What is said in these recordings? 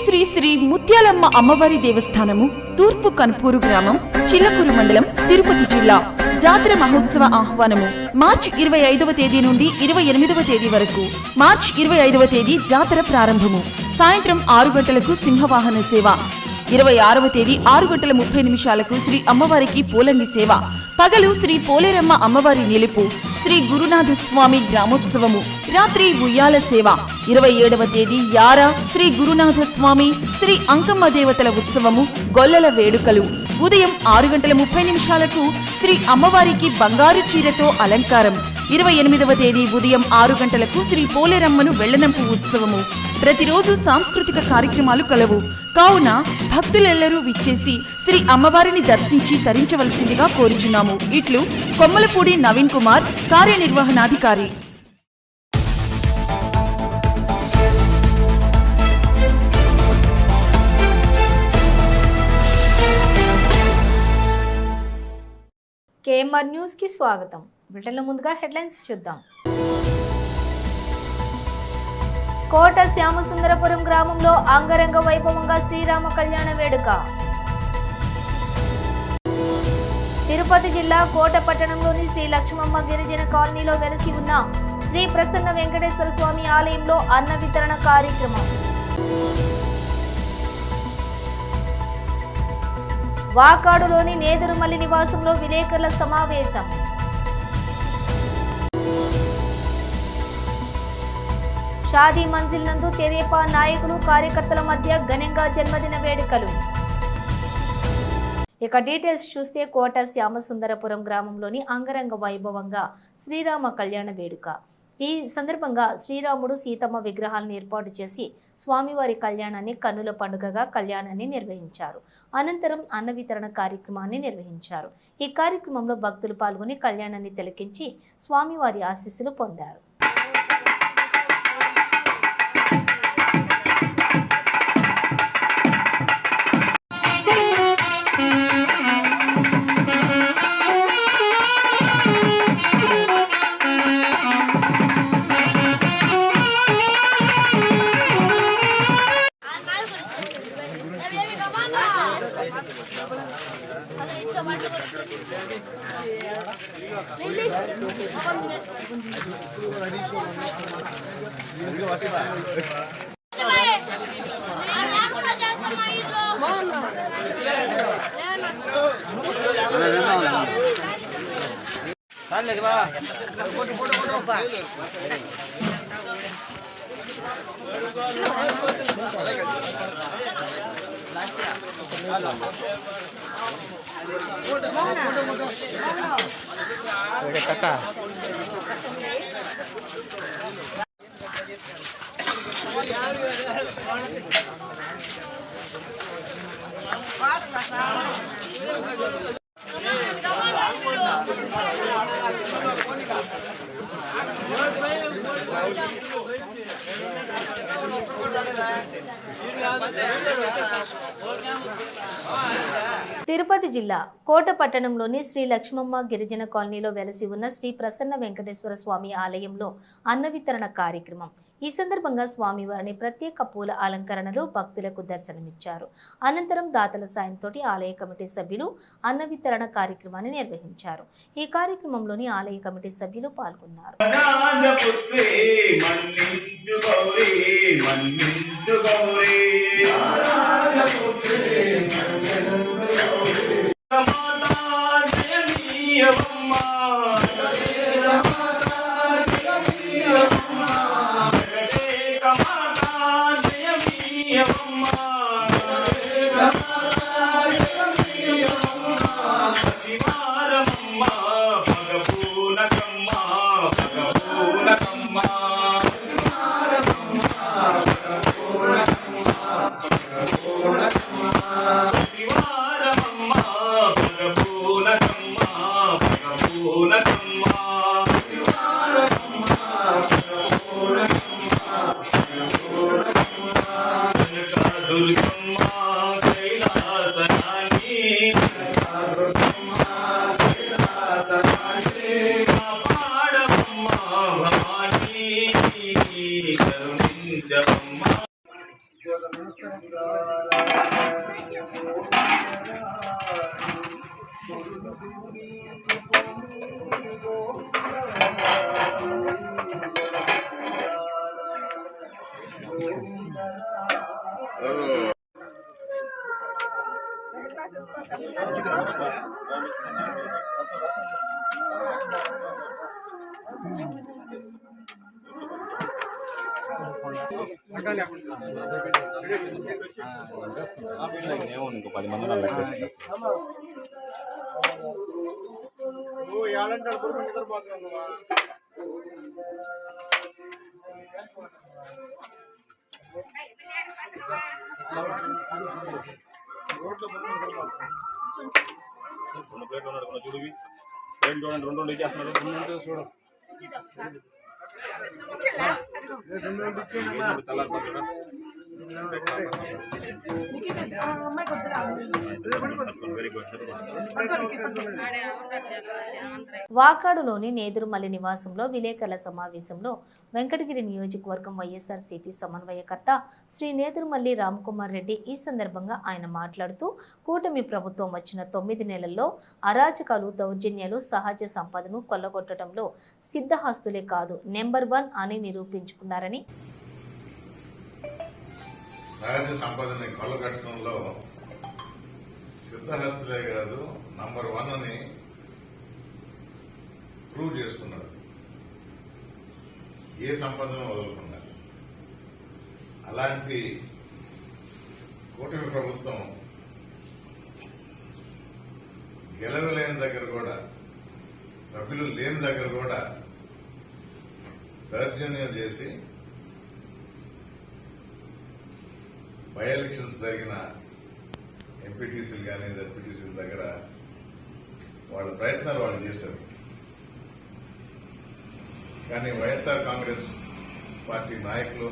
శ్రీ శ్రీ ముత్యాలమ్మ అమ్మవారి దేవస్థానము, తూర్పు కన్పూరు గ్రామం, చిల్లకూరు మండలం, తిరుపతి జిల్లా. జాతర మహోత్సవ ఆహ్వానము మార్చి 25వ తేదీ నుండి 28వ తేదీ వరకు. మార్చి 25వ తేదీ జాతర ప్రారంభము. సాయంత్రం 6 గంటలకు సింహవాహన సేవ. 26వ తేదీ 6 గంటల 30 నిమిషాలకు శ్రీ అమ్మవారికి పోలంగి సేవ. పగలు శ్రీ పోలేరమ్మ అమ్మవారి నిలుపు, శ్రీ గురునాథ స్వామి గ్రామోత్సవము, రాత్రి ఉయ్యాల సేవ. 27వ తేదీ యార శ్రీ గురునాథ స్వామి, శ్రీ అంకమ్మ దేవతల ఉత్సవము, గొల్లల వేడుకలు. ఉదయం 6 గంటల 30 నిమిషాలకు శ్రీ అమ్మవారికి బంగారు చీరతో అలంకారం. 28వ తేదీ ఉదయం 6 గంటలకు శ్రీ పోలేరమ్మను వెళ్లనంపు ఉత్సవము. ప్రతిరోజు సాంస్కృతిక కార్యక్రమాలు కలవు. కావున భక్తులెల్లరూ విచ్చేసి శ్రీ అమ్మవారిని దర్శించి తరించవలసిందిగా కోరుచున్నాము. ఇట్లు కొమ్మలపూడి నవీన్ కుమార్, కార్యనిర్వహణాధికారి. కేఎంఆర్ న్యూస్ కి స్వాగతం. బ్రిటన్లో ముందుగా హెడ్లైన్స్ చూద్దాం. కోట శ్యామసుందరపురం గ్రామంలో అంగరంగ వైభవంగా శ్రీరామ కళ్యాణ వేడుక. తిరుపతి జిల్లా కోట పట్టణంలోని శ్రీ లక్ష్మమ్మ గిరిజన కాలనీలో వెలసి ఉన్న శ్రీ ప్రసన్న వెంకటేశ్వర స్వామి ఆలయంలో అన్న వితరణ కార్యక్రమం. వాకాడులోని నేదురుమల్లి నివాసంలో విలేకరుల సమావేశం. షాదీ మంజిల్ నందు తెదేపా నాయకులు కార్యకర్తల మధ్య ఘనంగా జన్మదిన వేడుకలు. ఇక డీటెయిల్స్ చూస్తే కోట శ్యామసుందరపురం గ్రామంలోని అంగరంగ వైభవంగా శ్రీరామ కళ్యాణ వేడుక. ఈ సందర్భంగా శ్రీరాముడు సీతమ్మ విగ్రహాలను ఏర్పాటు చేసి స్వామివారి కళ్యాణాన్ని కన్నుల పండుగగా కళ్యాణాన్ని నిర్వహించారు. అనంతరం అన్న వితరణ కార్యక్రమాన్ని నిర్వహించారు. ఈ కార్యక్రమంలో భక్తులు పాల్గొని కళ్యాణాన్ని తిలకించి స్వామివారి ఆశీస్సులు పొందారు. తిరుపతి జిల్లా కోట పట్టణంలోని శ్రీ లక్ష్మమ్మ గిరిజన కాలనీలో వెలసి ఉన్న శ్రీ ప్రసన్న వెంకటేశ్వర స్వామి ఆలయంలో అన్న వితరణ కార్యక్రమం. ఈ సందర్భంగా స్వామివారిని ప్రత్యేక పూల అలంకరణలో భక్తులకు దర్శనమిచ్చారు. అనంతరం దాతల సాయంతో ఆలయ కమిటీ సభ్యులు అన్న వితరణ కార్యక్రమాన్ని నిర్వహించారు. ఈ కార్యక్రమంలోని ఆలయ కమిటీ సభ్యులు పాల్గొన్నారు. ఇంకో 10 మంది ఉన్నారు. రెండు ప్లేట్లు ఉన్నాడు చూడు, ప్లేట్ చూడండి, రెండు ఇచ్చేస్తున్నాడు. చూడు వెరీ గుడ్. వాకాడులోని నేదురుమల్లి నివాసంలో విలేకరుల సమావేశంలో వెంకటగిరి నియోజకవర్గం వైఎస్ఆర్సీపీ సమన్వయకర్త శ్రీ నేదురుమల్లి రామ్కుమార్ రెడ్డి ఈ సందర్భంగా ఆయన మాట్లాడుతూ కూటమి ప్రభుత్వం వచ్చిన 9 నెలల్లో అరాచకాలు, దౌర్జన్యాలు, సహజ సంపదను కొల్లగొట్టడంలో సిద్ధహస్తులే కాదు నెంబర్ 1 అని నిరూపించుకున్నారని, సహజ సంపదని కొల్లగట్టడంలో సిద్ధహస్తులే కాదు నంబర్ 1 అని ప్రూవ్ చేసుకున్నారు. ఏ సంపదను వదులుకున్నారు. అలాంటి కూటమి ప్రభుత్వం గెలవలేని దగ్గర కూడా, సభ్యులు లేని దగ్గర కూడా దౌర్జన్యం చేసి బై ఎలక్షన్స్ జరిగిన ఎంపీటీసీలు కానీ జడ్పీటీసీల దగ్గర వాళ్ళ ప్రయత్నాలు వాళ్ళు చేశారు. కానీ వైఎస్ఆర్ కాంగ్రెస్ పార్టీ నాయకులు,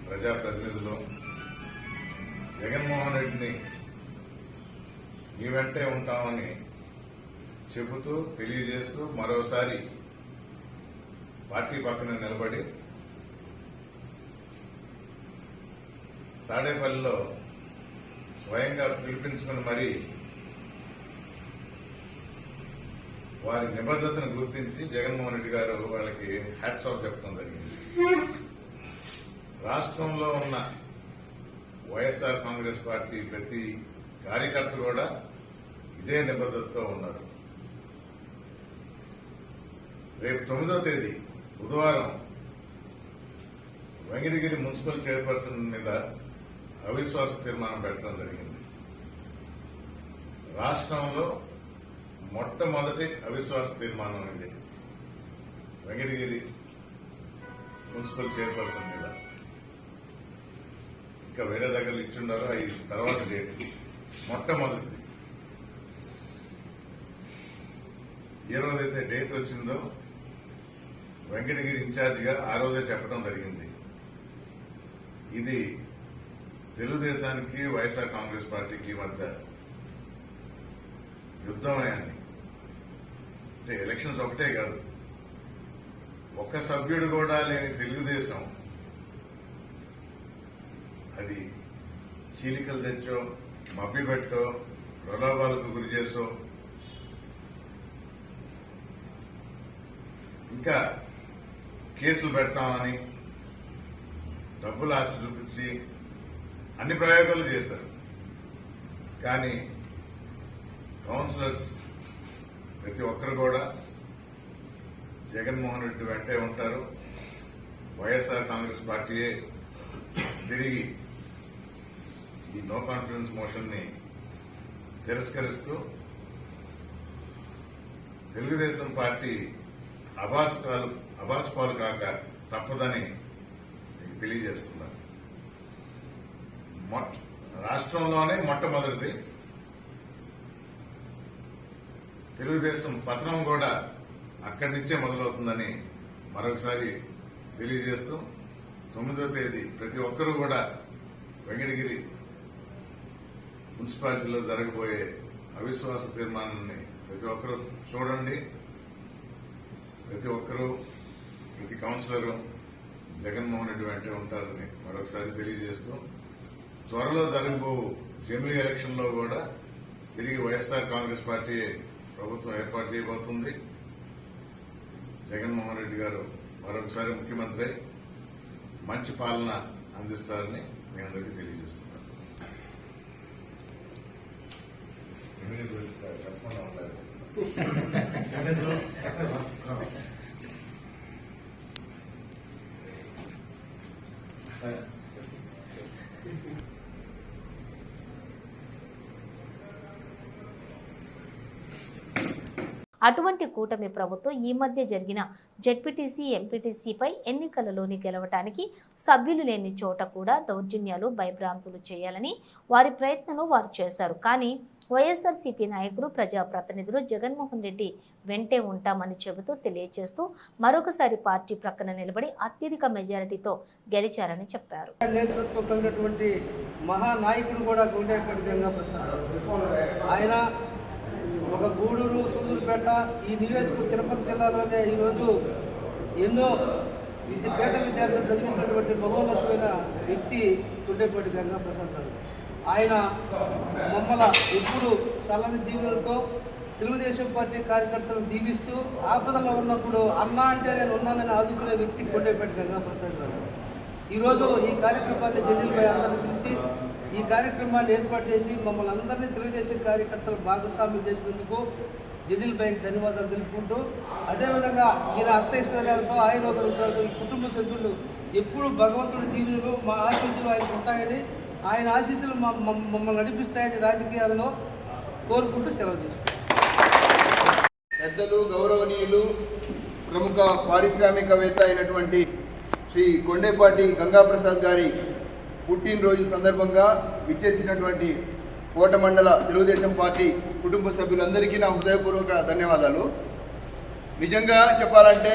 ప్రజాప్రతినిధులు జగన్మోహన్ రెడ్డిని మీ వెంటే ఉంటామని చెబుతూ, తెలియజేస్తూ మరోసారి పార్టీ పక్కన నిలబడి తాడేపల్లిలో స్వయంగా పిలిపించుకుని మరీ వారి నిబద్ధతను గుర్తించి జగన్మోహన్ రెడ్డి గారు వాళ్ళకి హ్యాట్స్ ఆఫ్ చెప్పడం జరిగింది. రాష్ట్రంలో ఉన్న వైఎస్ఆర్ కాంగ్రెస్ పార్టీ ప్రతి కార్యకర్త కూడా ఇదే నిబద్ధతతో ఉన్నారు. రేపు 9వ తేదీ బుధవారం వెంకటగిరి మున్సిపల్ చైర్పర్సన్ మీద అవిశ్వాస తీర్మానం పెట్టడం జరిగింది. రాష్ట్రంలో మొట్టమొదటి అవిశ్వాస తీర్మానం ఇది వెంకటగిరి మున్సిపల్ చైర్పర్సన్ మీద. ఇంకా వేరే దగ్గర ఇచ్చిండారో అవి తర్వాత డేట్. మొట్టమొదటి ఏ రోజైతే డేట్ వచ్చిందో వెంకటగిరి ఇన్ఛార్జిగా ఆ రోజే చెప్పడం జరిగింది. ఇది తెలుగుదేశానికి వైఎస్ఆర్ కాంగ్రెస్ పార్టీకి మధ్య యుద్ధమని. అంటే ఎలక్షన్స్ ఒకటే కాదు, ఒక్క సభ్యుడు కూడా లేని తెలుగుదేశం అది చీలికలు తెచ్చో, మభ్యపెట్టో, ప్రలోభాలకు గురి చేసో, ఇంకా కేసులు పెడతామని డబ్బులు ఆశ చూపించి అన్ని ప్రయోగాలు చేశారు. కానీ కౌన్సిలర్స్ ప్రతి ఒక్కరు కూడా జగన్మోహన్ రెడ్డి వెంటే ఉంటారు. వైఎస్ఆర్ కాంగ్రెస్ పార్టీయే తిరిగి ఈ నో కాన్ఫిడెన్స్ మోషన్ ని తిరస్కరిస్తూ తెలుగుదేశం పార్టీ అభాసుపాలు కాక తప్పదని మీకు తెలియజేస్తున్నారు. రాష్ట్రంలోనే మొట్టమొదటిది తెలుగుదేశం పతనం కూడా అక్కడి నుంచే మొదలవుతుందని మరొకసారి తెలియజేస్తూ 9వ తేదీ ప్రతి ఒక్కరూ కూడా వెంకటగిరి మున్సిపాలిటీలో జరగబోయే అవిశ్వాస తీర్మానాన్ని ప్రతి ఒక్కరూ చూడండి. ప్రతి ఒక్కరూ, ప్రతి కౌన్సిలరు జగన్మోహన్ రెడ్డి వెంటే ఉంటారని మరొకసారి తెలియజేస్తూ త్వరలో జరగబో జమిలీ ఎలక్షన్లో కూడా తిరిగి వైఎస్ఆర్ కాంగ్రెస్ పార్టీ ప్రభుత్వం ఏర్పాటు చేయబోతుంది. జగన్మోహన్ రెడ్డి గారు మరొకసారి ముఖ్యమంత్రి మంచి పాలన అందిస్తారని మీ అందరికీ తెలియజేస్తున్నారు. చెప్పకుండా ఉండాలి. అటువంటి కూటమి ప్రభుత్వం ఈ మధ్య జరిగిన జెడ్పీటీసీ ఎంపీటీసీపై ఎన్నికలలోని గెలవటానికి సభ్యులు లేని చోట కూడా దౌర్జన్యాలు భయభ్రాంతులు చేయాలని వారి ప్రయత్నంలో వారు చేశారు. కానీ వైఎస్ఆర్సీపీ నాయకులు ప్రజాప్రతినిధులు జగన్మోహన్ రెడ్డి వెంటే ఉంటామని చెబుతూ తెలియజేస్తూ మరొకసారి పార్టీ ప్రక్కన నిలబడి అత్యధిక మెజారిటీతో గెలిచారని చెప్పారు. నేతృత్వం కలిగినటువంటి మహానాయకుడు కూడా గుండెపల్లి గంగాప్రసాద్ ఆయన ఒక గూడూరు సూళ్ళూరుపేట ఈ నియోజకవర్గం తిరుపతి జిల్లాలోనే ఈరోజు ఎన్నో పేద విద్యార్థులు చదివించినటువంటి బహుమతమైన వ్యక్తి గుండెపల్లి గంగాప్రసాద్ గారు. ఆయన మమ్మల్ని ఎప్పుడు చల్లని దీవులతో తెలుగుదేశం పార్టీ కార్యకర్తలను దీవిస్తూ ఆపదలో ఉన్నప్పుడు అన్నా అంటే నేను ఉన్నానని ఆదుకునే వ్యక్తి గుండెపల్లి గంగాప్రసాద్ గారు. ఈరోజు ఈ కార్యక్రమాన్ని జడ్జిలపై అందరినీ పిలిచి ఈ కార్యక్రమాన్ని ఏర్పాటు చేసి మమ్మల్ని అందరినీ తెలుగుదేశం కార్యకర్తలు భాగస్వామ్యం చేసినందుకు జడ్జిలపైకి ధన్యవాదాలు తెలుపుకుంటూ, అదేవిధంగా ఈయన అష్టైశ్వర్యాలతో ఆయుర్వేదాలతో ఈ కుటుంబ సభ్యులు ఎప్పుడు భగవంతుడి దీవులు మా ఆశీస్సులు ఆయనకు ఉంటాయని, ఆయన ఆశీస్సులు మమ్మల్ని నడిపిస్తాయని రాజకీయాల్లో కోరుకుంటూ సెలవు తీసుకుంటాం. పెద్దలు, గౌరవనీయులు, ప్రముఖ పారిశ్రామికవేత్త అయినటువంటి శ్రీ కొండేపాటి గంగాప్రసాద్ గారి పుట్టినరోజు సందర్భంగా విచ్చేసినటువంటి కోట మండల తెలుగుదేశం పార్టీ కుటుంబ సభ్యులందరికీ నా హృదయపూర్వక ధన్యవాదాలు. నిజంగా చెప్పాలంటే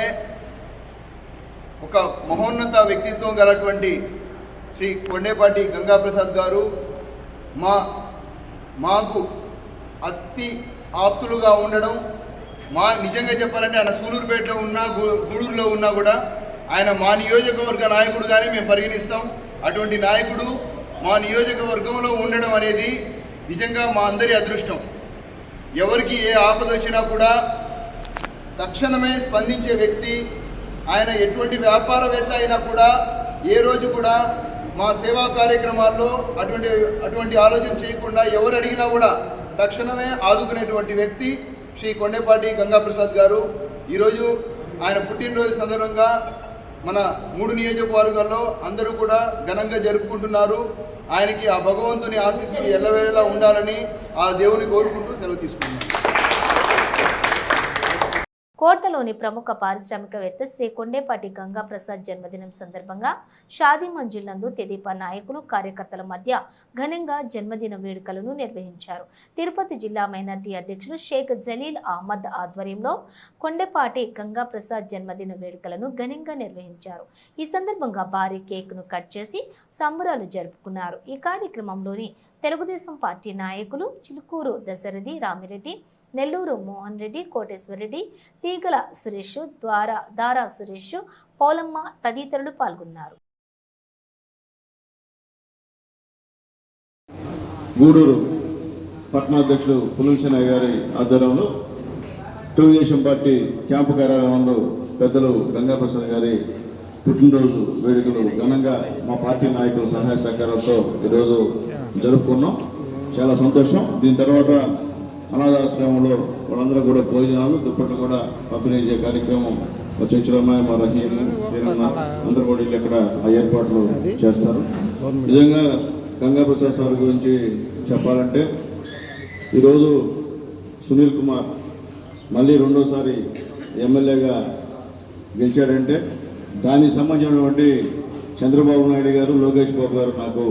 ఒక మహోన్నత వ్యక్తిత్వం గలటువంటి శ్రీ కొండేపాటి గంగాప్రసాద్ గారు మాకు అతి ఆప్తులుగా ఉండడం, నిజంగా చెప్పాలంటే ఆయన సూలూరుపేటలో ఉన్నా గూడూరులో ఉన్నా కూడా ఆయన మా నియోజకవర్గ నాయకుడుగానే మేము పరిగణిస్తాం. అటువంటి నాయకుడు మా నియోజకవర్గంలో ఉండడం అనేది నిజంగా మా అందరి అదృష్టం. ఎవరికి ఏ ఆపద వచ్చినా కూడా తక్షణమే స్పందించే వ్యక్తి ఆయన. ఎటువంటి వ్యాపారవేత్త అయినా కూడా ఏ రోజు కూడా మా సేవా కార్యక్రమాల్లో అటువంటి ఆలోచన చేయకుండా ఎవరు అడిగినా కూడా తక్షణమే ఆదుకునేటువంటి వ్యక్తి శ్రీ కొండేపాటి గంగాప్రసాద్ గారు. ఈరోజు ఆయన పుట్టినరోజు సందర్భంగా మన 3 నియోజకవర్గాల్లో అందరూ కూడా ఘనంగా జరుపుకుంటున్నారు. ఆయనకి ఆ భగవంతుని ఆశీస్సులు ఎల్లవేళలా ఉండాలని ఆ దేవుని కోరుకుంటూ సెలవు తీసుకుంటున్నాను. కోటలోని ప్రముఖ పారిశ్రామికవేత్త శ్రీ కొండేపాటి గంగాప్రసాద్ జన్మదినం సందర్భంగా షాదీ మంజిల్ నందు తెదేపా నాయకులు, కార్యకర్తల మధ్య ఘనంగా జన్మదిన వేడుకలను నిర్వహించారు. తిరుపతి జిల్లా మైనార్టీ అధ్యక్షులు షేక్ జలీల్ అహ్మద్ ఆధ్వర్యంలో కొండేపాటి గంగాప్రసాద్ జన్మదిన వేడుకలను ఘనంగా నిర్వహించారు. ఈ సందర్భంగా భారీ కేక్ను కట్ చేసి సంబరాలు జరుపుకున్నారు. ఈ కార్యక్రమంలోని తెలుగుదేశం పార్టీ నాయకులు చిలుకూరు దశరథి రామిరెడ్డి, నెల్లూరు మోహన్ రెడ్డి, కోటేశ్వరరెడ్డి, తీగల సురేష్, దారా సురేష్, పోలమ్మ తదితరులు పాల్గొన్నారు. గూడూరు పట్టణాధ్యక్షులు పులుంచెన్నయ్య గారి ఆధ్వర్యంలో తెలుగుదేశం పార్టీ క్యాంపు కార్యాలయం నందు పెద్దలు గంగాప్రసాద్ గారి పుట్టినరోజు వేడుకలు ఘనంగా మా పార్టీ నాయకుల సహాయ సహకారాలతో ఈరోజు జరుపుకున్నాం. చాలా సంతోషం. దీని తర్వాత అనాథాశ్రమంలో వాళ్ళందరూ కూడా భోజనాలు, దుప్పట్లు కూడా పంపిణీ చేసే కార్యక్రమం చంచులమ్మాయి, మా రహీము, అందరూ కూడా ఇక్కడ ఆ ఏర్పాట్లు చేస్తారు. నిజంగా గంగాప్రసాద్ సార్ గురించి చెప్పాలంటే ఈరోజు సునీల్ కుమార్ మళ్ళీ రెండోసారి ఎమ్మెల్యేగా గెలిచాడంటే దానికి సంబంధించినటువంటి చంద్రబాబు నాయుడు గారు, లోకేష్ బాబు గారు నాకు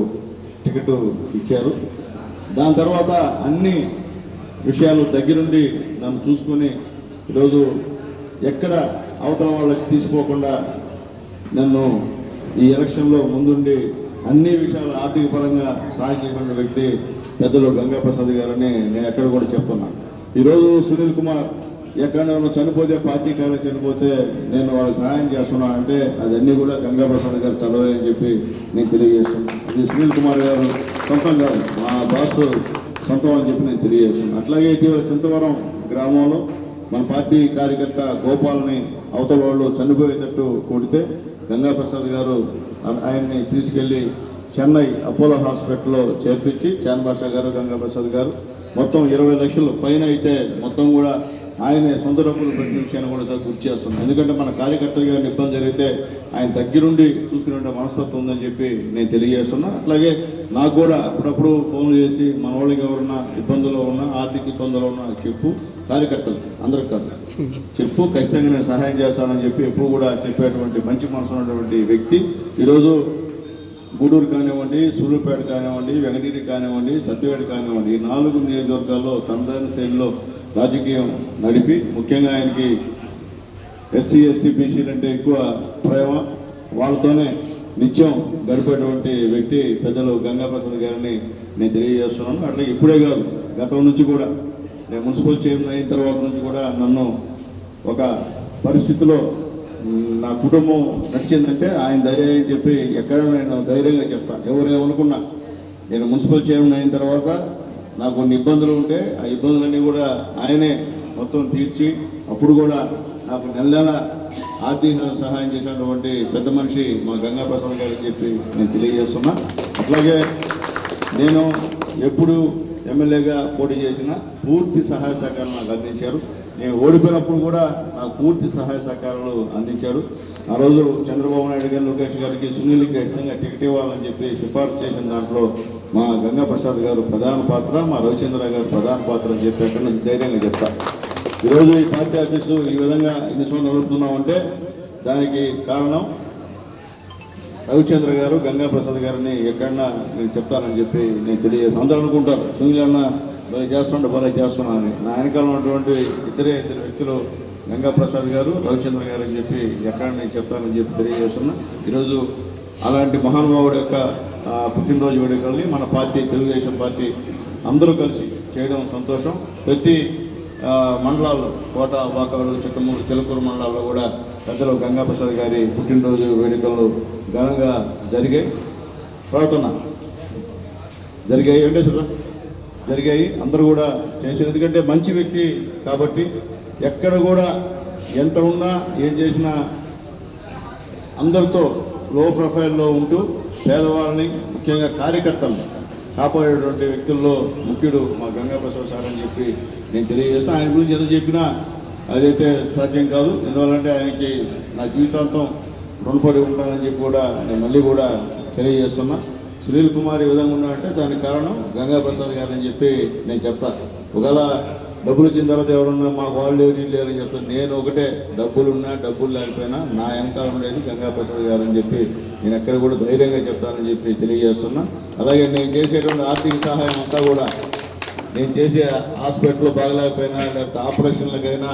టికెట్ ఇచ్చారు. దాని తర్వాత అన్ని విషయాలు దగ్గరుండి నన్ను చూసుకొని ఈరోజు ఎక్కడ అవతల వాళ్ళకి తీసుకోకుండా నన్ను ఈ ఎలక్షన్లో ముందుండి అన్ని విషయాలు ఆర్థిక పరంగా సహాయం చేసిన వ్యక్తి పెద్దలు గంగాప్రసాద్ గారని నేను ఎక్కడ కూడా చెప్తున్నాను. ఈరోజు సునీల్ కుమార్ ఎక్కడైనా చనిపోతే పార్టీ కార్యం చనిపోతే నేను వాళ్ళకి సహాయం చేస్తున్నా అంటే అదన్నీ కూడా గంగా ప్రసాద్ గారు చదవే అని చెప్పి నేను తెలియజేస్తున్నాను. ఇది సునీల్ కుమార్ గారు సొంతం కాదు, మా బాస్ సొంతం అని చెప్పి నేను తెలియజేస్తున్నాను. అట్లాగే ఇటీవల చింతవరం గ్రామంలో మన పార్టీ కార్యకర్త గోపాల్ని అవతల వాళ్ళు చనిపోయేటట్టు కొడితే గంగా ప్రసాద్ గారు ఆయన్ని తీసుకెళ్లి చెన్నై అపోలో హాస్పిటల్లో చేర్పించి చాన్ బాషా గారు గంగా ప్రసాద్ గారు మొత్తం 20 లక్షల పైన అయితే మొత్తం కూడా ఆయనే సొంత డబ్బులు ప్రతి విషయాన్ని కూడా సార్ గుర్తు చేస్తున్నాను. ఎందుకంటే మన కార్యకర్తలుగా ఇబ్బంది జరిగితే ఆయన దగ్గరుండి చూసుకునే మనస్తత్వం ఉందని చెప్పి నేను తెలియజేస్తున్నా. అట్లాగే నాకు కూడా అప్పుడప్పుడు ఫోన్లు చేసి మన వాళ్ళకి ఎవరన్నా ఇబ్బందుల్లో ఉన్నా, ఆర్థిక ఇబ్బందులు ఉన్నా చెప్పు, కార్యకర్తలు అందరికి కాదు చెప్పు, ఖచ్చితంగా నేను సహాయం చేస్తానని చెప్పి ఎప్పుడు కూడా చెప్పేటువంటి మంచి మనసు ఉన్నటువంటి వ్యక్తి. ఈరోజు గూడూరు కానివ్వండి, సూళ్ళూరుపేట కానివ్వండి, వెంకటగిరి కానివ్వండి, సత్యవేట కానివ్వండి, ఈ 4 నియోజకవర్గాల్లో తనదైన శైలిలో రాజకీయం నడిపి ముఖ్యంగా ఆయనకి ఎస్సీ ఎస్టీ బీసీలు అంటే ఎక్కువ ప్రేమ, వాళ్ళతోనే నిత్యం గడిపేటువంటి వ్యక్తి పెద్దలు గంగా ప్రసాద్ గారిని నేను తెలియజేస్తున్నాను. అట్లాగే ఇప్పుడే కాదు, గతం నుంచి కూడా నేను మున్సిపల్ చైర్మన్ అయిన తర్వాత నుంచి కూడా నన్ను ఒక పరిస్థితిలో నా కుటుంబం నచ్చిందంటే ఆయన ధైర్యం అని చెప్పి ఎక్కడ నేను ధైర్యంగా చెప్తాను. ఎవరేమనుకున్నా నేను మున్సిపల్ చైర్మన్ అయిన తర్వాత నాకు కొన్ని ఇబ్బందులు ఉంటే ఆ ఇబ్బందులన్నీ కూడా ఆయనే మొత్తం తీర్చి అప్పుడు కూడా నాకు నెల ఆర్థిక సహాయం చేసినటువంటి పెద్ద మనిషి మా గంగా ప్రసాద్ గారు అని చెప్పి నేను తెలియజేస్తున్నా. అట్లాగే నేను ఎప్పుడు ఎమ్మెల్యేగా పోటీ చేసిన పూర్తి సహాయ సహకారం నాకు అందించారు. నేను ఓడిపోయినప్పుడు కూడా నాకు పూర్తి సహాయ సహకారాలు అందించాడు. ఆ రోజు చంద్రబాబు నాయుడు గారు, లోకేష్ గారికి, సునీల్కి ఖచ్చితంగా టికెట్ ఇవ్వాలని చెప్పి సిఫార్సు చేసిన దాంట్లో మా గంగా ప్రసాద్ గారు ప్రధాన పాత్ర, మా రవిచంద్ర గారు ప్రధాన పాత్ర అని చెప్పి అక్కడ నుంచి ధైర్యంగా చెప్తా. ఈరోజు ఈ పార్టీ ఆఫీసు ఈ విధంగా ఇన్ని సంవత్సరాలు నడుపుతున్నామంటే దానికి కారణం రవిచంద్ర గారు, గంగా ప్రసాద్ గారిని ఎక్కడన్నా నేను చెప్తానని చెప్పి నేను తెలియజేస్తాను. అందరూ అనుకుంటారు సునీల్ అన్న భలే చేస్తున్నా అని. నా వెనకాల ఉన్నటువంటి ఇద్దరు వ్యక్తులు గంగా ప్రసాద్ గారు, రవిచంద్ర గారు అని చెప్పి ఎక్కడ నేను చెప్తానని చెప్పి తెలియజేస్తున్నా. ఈరోజు అలాంటి మహానుభావుడి యొక్క పుట్టినరోజు వేడుకల్ని మన పార్టీ, తెలుగుదేశం పార్టీ అందరూ కలిసి చేయడం సంతోషం. ప్రతి మండలాల్లో కోట, వాకాడు, చిట్టమూరు, చిలకూరు మండలాల్లో కూడా పెద్దలు గంగా ప్రసాద్ గారి పుట్టినరోజు వేడుకలు ఘనంగా జరిగాయి. జరిగాయి వెంకటేశ్వర జరిగాయి. అందరూ కూడా చేసేది ఎందుకంటే మంచి వ్యక్తి కాబట్టి ఎక్కడ కూడా ఎంత ఉన్నా ఏం చేసినా అందరితో లో ప్రొఫైల్లో ఉంటూ పేదవాళ్ళని, ముఖ్యంగా కార్యకర్తలను కాపాడేటువంటి వ్యక్తుల్లో ముఖ్యుడు మా గంగా ప్రసాద్ సార్ అని చెప్పి నేను తెలియజేస్తాను. ఆయన గురించి ఎంత చెప్పినా అదైతే సాధ్యం కాదు. ఎందువల్లంటే ఆయనకి నా జీవితాంతం రుణపడి ఉంటానని చెప్పి కూడా నేను మళ్ళీ కూడా తెలియజేస్తున్నా. సునీల్ కుమార్ ఈ విధంగా ఉన్నాడంటే దానికి కారణం గంగా ప్రసాద్ గారు అని చెప్పి నేను చెప్తాను. ఒకవేళ డబ్బులు వచ్చిన తర్వాత ఎవరున్నా మాకు వాళ్ళు ఎవరు లేరని చెప్తాను. నేను ఒకటే, డబ్బులున్నా డబ్బులు లేకపోయినా నా వెనకాల ఉండేది గంగా ప్రసాద్ గారు అని చెప్పి నేను ఎక్కడ కూడా ధైర్యంగా చెప్తానని చెప్పి తెలియజేస్తున్నా. అలాగే నేను చేసేటువంటి ఆర్థిక సహాయం అంతా కూడా నేను చేసే హాస్పిటల్లో బాగలేకపోయినా, లేకపోతే ఆపరేషన్లకైనా,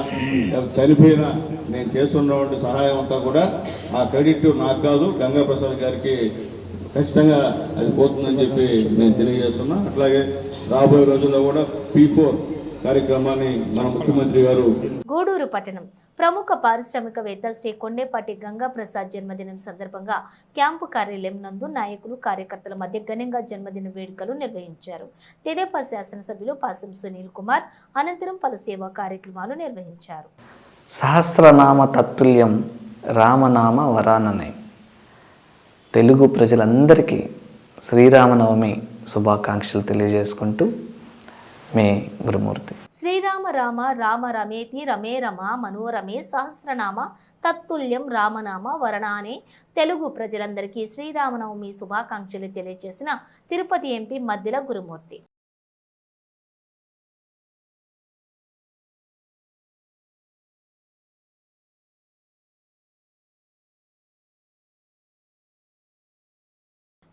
లేకపోతే చనిపోయినా నేను చేస్తున్నటువంటి సహాయం అంతా కూడా ఆ క్రెడిట్ నాకు కాదు, గంగా ప్రసాద్ గారికి ఖచ్చితంగా అది పోతుందని చెప్పి నేను తెలియజేస్తున్నా. అట్లాగే రాబోయే రోజుల్లో కూడా P4 కార్యక్రమాన్ని మన ముఖ్యమంత్రి గారు. గూడూరు పట్టణం ప్రముఖ పారిశ్రామికవేత్త శ్రీ కొండేపాటి గంగా ప్రసాద్ జన్మదినం సందర్భంగా క్యాంపు కార్యాలయం నందు నాయకులు, కార్యకర్తల మధ్య ఘనంగా జన్మదిన వేడుకలు నిర్వహించారు. తెదేపా శాసనసభ్యులు పాసం సునీల్ కుమార్ అనంతరం పలు సేవా కార్యక్రమాలు నిర్వహించారు. సహస్రనామ తత్తుల్యం రామనామ వరాననే. తెలుగు ప్రజలందరికీ శ్రీరామనవమి శుభాకాంక్షలు తెలియజేసుకుంటూ మీ గురుమూర్తి. శ్రీరామ రామ రామ రమేతి రమే రమ మనోరమే సహస్రనామ తత్తుల్యం రామనామ వరణ అనే తెలుగు ప్రజలందరికీ శ్రీరామనవమి శుభాకాంక్షలు తెలియజేసిన తిరుపతి ఎంపీ మద్దిల గురుమూర్తి.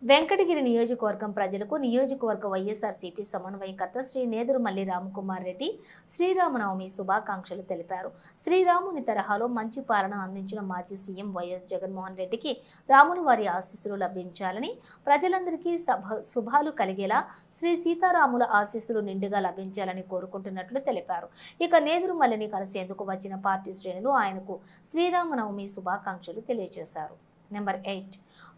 వెంకటగిరి నియోజకవర్గం ప్రజలకు నియోజకవర్గ వైఎస్ఆర్సీపీ సమన్వయకర్త శ్రీ నేదురుమల్లి రామకుమార్ రెడ్డి శ్రీరామనవమి శుభాకాంక్షలు తెలిపారు. శ్రీరాముని తరహాలో మంచి పాలన అందించిన మాజీ సీఎం వైఎస్ జగన్మోహన్ రెడ్డికి రాముని వారి ఆశీస్సులు లభించాలని, ప్రజలందరికీ శుభాలు కలిగేలా శ్రీ సీతారాముల ఆశీస్సులు నిండుగా లభించాలని కోరుకుంటున్నట్లు తెలిపారు. ఇక నేదురుమల్లిని కలిసేందుకు వచ్చిన పార్టీ శ్రేణులు ఆయనకు శ్రీరామనవమి శుభాకాంక్షలు తెలియజేశారు. నెంబర్ 8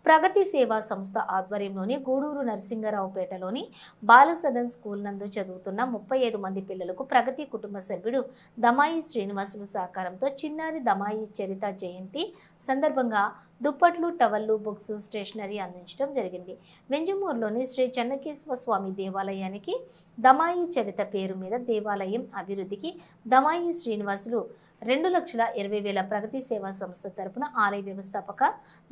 ప్రగతి సేవా సంస్థ ఆధ్వర్యంలోని గూడూరు నరసింగరావుపేటలోని బాలసదన్ స్కూల్ నందు చదువుతున్న 35 మంది పిల్లలకు ప్రగతి కుటుంబ సభ్యుడు దమాయి శ్రీనివాసులు సహకారంతో చిన్నారి దమాయి చరిత జయంతి సందర్భంగా దుప్పట్లు, టవళ్లు, బుక్స్, స్టేషనరీ అందించడం జరిగింది. వెంజమూరులోని శ్రీ చెన్నకేశ్వర స్వామి దేవాలయానికి దమాయి చరిత పేరు మీద దేవాలయం అభివృద్ధికి దమాయి శ్రీనివాసులు 2,20,000 ప్రగతి సేవా సంస్థ తరపున ఆలయ వ్యవస్థాపక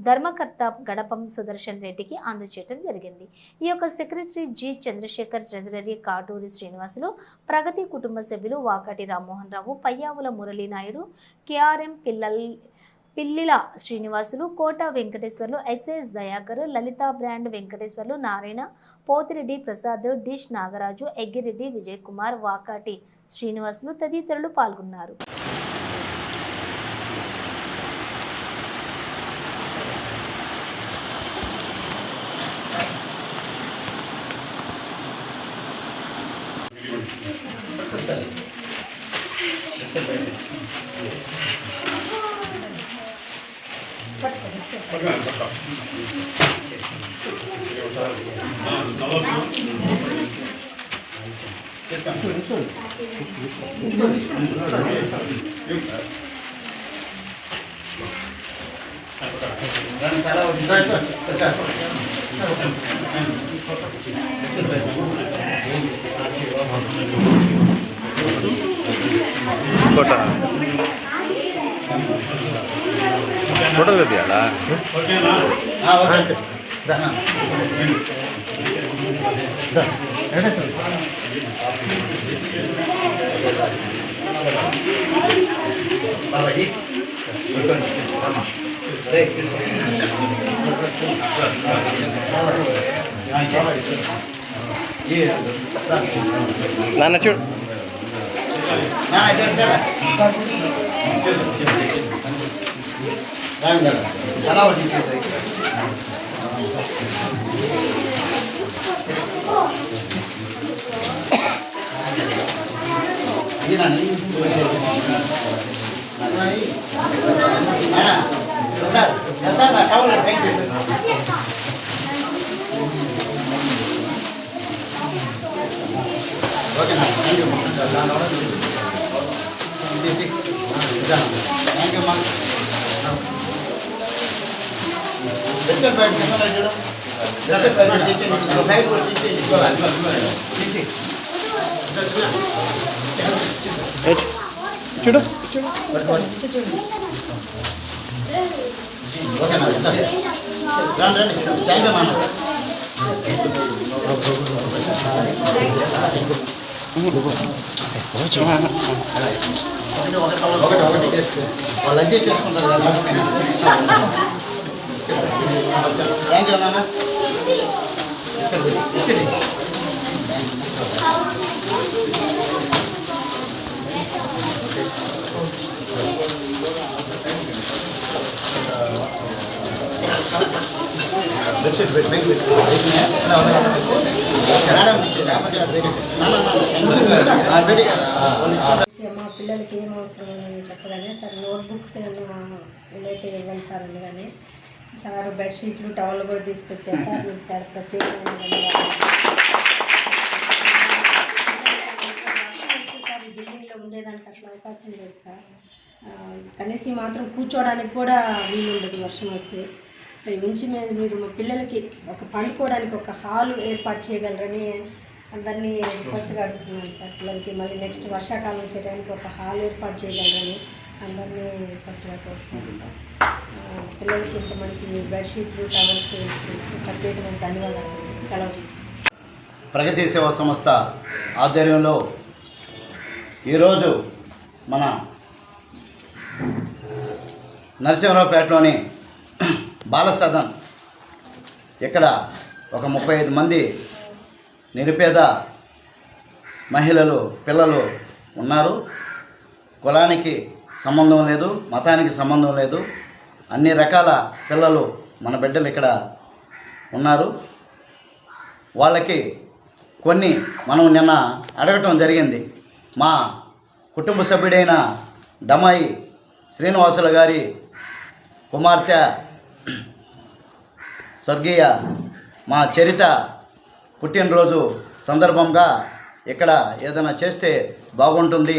ధర్మకర్త గడపం సుదర్శన్ రెడ్డికి అందజేయడం జరిగింది. ఈ యొక్క secretary G Chandrasekhar, treasury Katuri Srinivasulu, Pragati కుటుంబ సభ్యులు Vakati Rammohan Rao, Payyavula Muralinaidu, KRM Pillila Srinivasulu, Kota Venkateswarlu, HS Dayakar, Lalitha brand Venkateswarlu, Narayana, Pothireddy Prasad, dish Nagaraju, Eggireddy Vijay Kumar, Vakati Srinivasulu తదితరులు పాల్గొన్నారు. ఫోటోలు తీయాలా? నాన్న చూడు. చూడు వాళ్ళు అడ్జస్ట్ చేసుకుంటారు కదా. థ్యాంక్ యూ నాన్న. మా పిల్లలకి ఏం అవసరం అని చెప్పగానే సార్ నోట్బుక్స్ వీలైతే ఇవ్వండి సార్ అనగానే సార్ బెడ్షీట్లు, టవల్ కూడా తీసుకొచ్చారు సార్. మీకు చాలా ప్రత్యేకమైన సార్ ఈ బిల్డింగ్లో ఉండేదానికి అసలు అవకాశం లేదు సార్. కనీసం మాత్రం కూర్చోవడానికి కూడా వీలు ఉండదు వర్షం వస్తే. ఉంచి మీద మీరు మా పిల్లలకి ఒక పండుకోవడానికి ఒక హాలు ఏర్పాటు చేయగలరని అందరినీ రిక్వెస్ట్గా అడుగుతున్నాను సార్. పిల్లలకి మళ్ళీ నెక్స్ట్ వర్షాకాలం వచ్చేటానికి ఒక హాల్ ఏర్పాటు చేయగలరని అందరినీ రిక్వెస్ట్గా కోరుతున్నాను సార్. పిల్లలకి ఇంత మంచి బెడ్షీట్లు, టవల్స్ ప్రత్యేకమైన ధన్యవాదాలు. సెలవు. ప్రగతి సేవా సంస్థ ఆధ్వర్యంలో ఈరోజు మన నరసింహరావుపేటలోని బాలసదన్ ఇక్కడ ఒక 35 మంది నిరుపేద మహిళలు పిల్లలు ఉన్నారు. కులానికి సంబంధం లేదు, మతానికి సంబంధం లేదు, అన్ని రకాల పిల్లలు మన బిడ్డలు ఇక్కడ ఉన్నారు. వాళ్ళకి కొన్ని మనం నిన్న అడగటం జరిగింది. మా కుటుంబ సభ్యుడైన డమాయి శ్రీనివాసుల గారి కుమార్తె స్వర్గీయ మా చరిత పుట్టినరోజు సందర్భంగా ఇక్కడ ఏదైనా చేస్తే బాగుంటుంది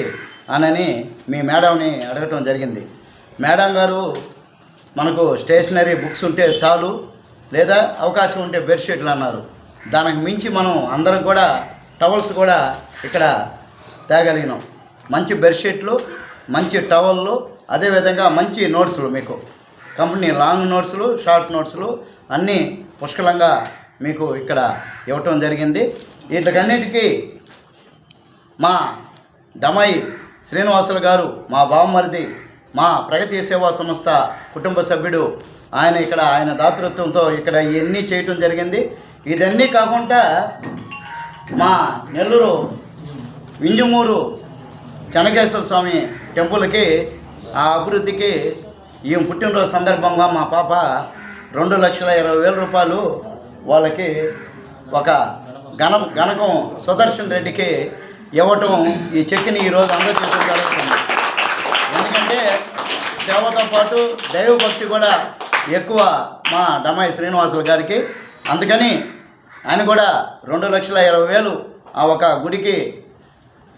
అని మీ మేడంని అడగటం జరిగింది. మేడం గారు మనకు స్టేషనరీ బుక్స్ ఉంటే చాలు, లేదా అవకాశం ఉంటే బెడ్షీట్లు అన్నారు. దానికి మించి మనం అందరం కూడా టవల్స్ కూడా ఇక్కడ తేగలిగినాం. మంచి బెడ్షీట్లు, మంచి టవళ్ళు, అదేవిధంగా మంచి నోట్స్లు, మీకు కంపెనీ లాంగ్ నోట్స్లు, షార్ట్ నోట్స్లు అన్నీ పుష్కలంగా మీకు ఇక్కడ ఇవ్వటం జరిగింది. వీటికన్నిటికీ మా డమాయి శ్రీనివాసులు గారు, మా బావమరిది, మా ప్రగతి సేవా సంస్థ కుటుంబ సభ్యుడు, ఆయన దాతృత్వంతో ఇక్కడ ఇవన్నీ చేయటం జరిగింది. ఇదన్నీ కాకుండా మా నెల్లూరు వింజమూరు చెన్నకేశ్వర స్వామి టెంపుల్కి ఆ అభివృద్ధికి ఈ పుట్టినరోజు సందర్భంగా మా పాప 2,20,000 రూపాయలు వాళ్ళకి ఒక గణకం సుదర్శన్ రెడ్డికి ఇవ్వటం, ఈ చెక్ని ఈరోజు అందజేయడం జరుగుతుంది. ఎందుకంటే సేవతో పాటు దైవభక్తి కూడా ఎక్కువ మా డమాయి శ్రీనివాసులు గారికి. అందుకని ఆయన కూడా 2,20,000 ఆ ఒక గుడికి